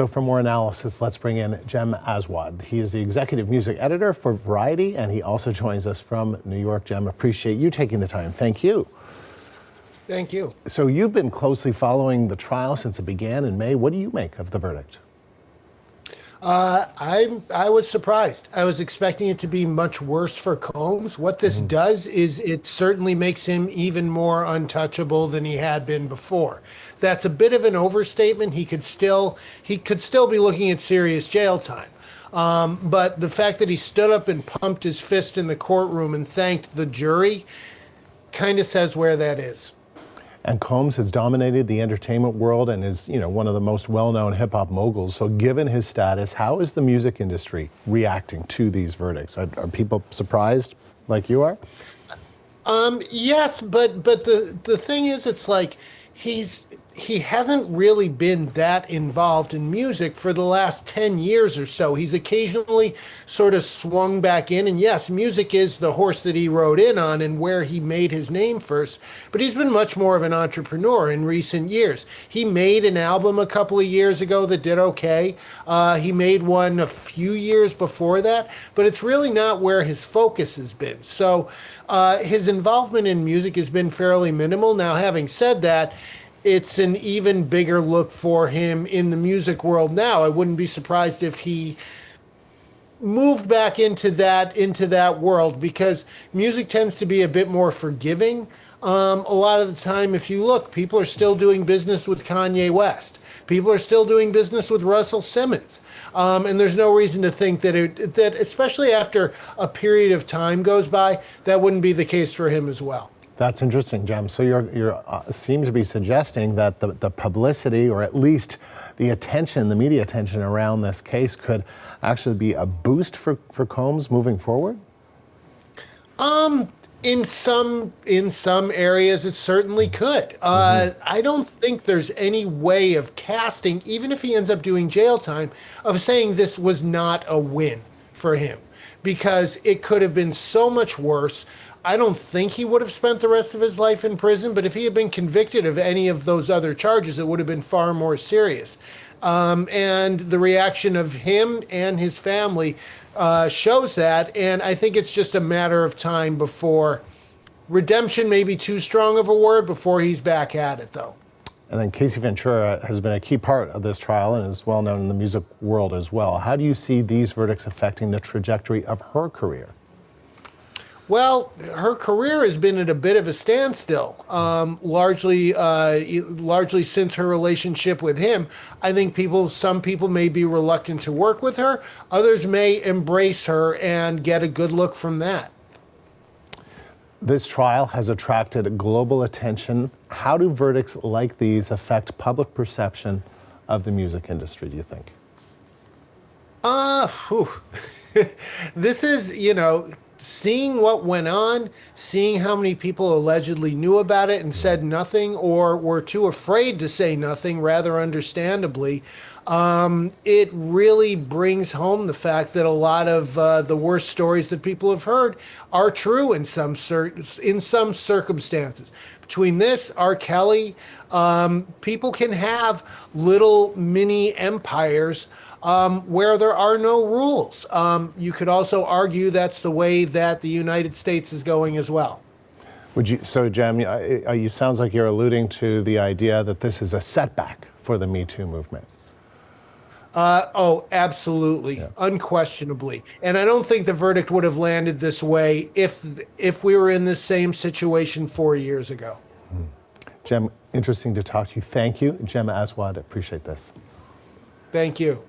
So for more analysis, let's bring in Jem Aswad. He is the executive music editor for Variety, and he also joins us from New York. Jem, appreciate you taking the time. Thank you. Thank you. So you've been closely following the trial since it began in May. What do you make of the verdict? I was surprised. I was expecting it to be much worse for Combs. What this does is it certainly makes him even more untouchable than he had been before. That's a bit of an overstatement. He could still be looking at serious jail time. But the fact that he stood up and pumped his fist in the courtroom and thanked the jury kind of says where that is. And Combs has dominated the entertainment world and is, one of the most well-known hip-hop moguls. So given his status, how is the music industry reacting to these verdicts? Are people surprised like you are? Yes, but the thing is, it's like he hasn't really been that involved in music for the last 10 years or so. He's occasionally sort of swung back in, and yes, music is the horse that he rode in on and where he made his name first, but he's been much more of an entrepreneur in recent years. He made an album a couple of years ago that did okay. He made one a few years before that, but it's really not where his focus has been. So his involvement in music has been fairly minimal. Now, having said that, it's an even bigger look for him in the music world now. I wouldn't be surprised if he moved back into that world, because music tends to be a bit more forgiving. A lot of the time, if you look, people are still doing business with Kanye West. People are still doing business with Russell Simmons. And there's no reason to think that especially after a period of time goes by, that wouldn't be the case for him as well. That's interesting, Jem. So you seem to be suggesting that the publicity, or at least the media attention around this case, could actually be a boost for Combs moving forward? In some areas, it certainly could. I don't think there's any way of casting, even if he ends up doing jail time, of saying this was not a win for him, because it could have been so much worse. I don't think he would have spent the rest of his life in prison, but if he had been convicted of any of those other charges, it would have been far more serious. And the reaction of him and his family shows that, and I think it's just a matter of time before redemption may be too strong of a word, before he's back at it, though. And then Casey Ventura has been a key part of this trial and is well known in the music world as well. How do you see these verdicts affecting the trajectory of her career? Well, her career has been at a bit of a standstill, largely since her relationship with him. I think some people may be reluctant to work with her. Others may embrace her and get a good look from that. This trial has attracted global attention. How do verdicts like these affect public perception of the music industry, do you think? This is, seeing what went on, seeing how many people allegedly knew about it and said nothing, or were too afraid to say nothing, rather understandably, it really brings home the fact that a lot of the worst stories that people have heard are true in some circumstances. Between this, R. Kelly, people can have little mini empires where there are no rules. You could also argue that's the way that the United States is going as well. So, Jem, you sounds like you're alluding to the idea that this is a setback for the Me Too movement. Oh, absolutely, yeah. Unquestionably. And I don't think the verdict would have landed this way if we were in this same situation 4 years ago. Jem, interesting to talk to you. Thank you. Jem Aswad, appreciate this. Thank you.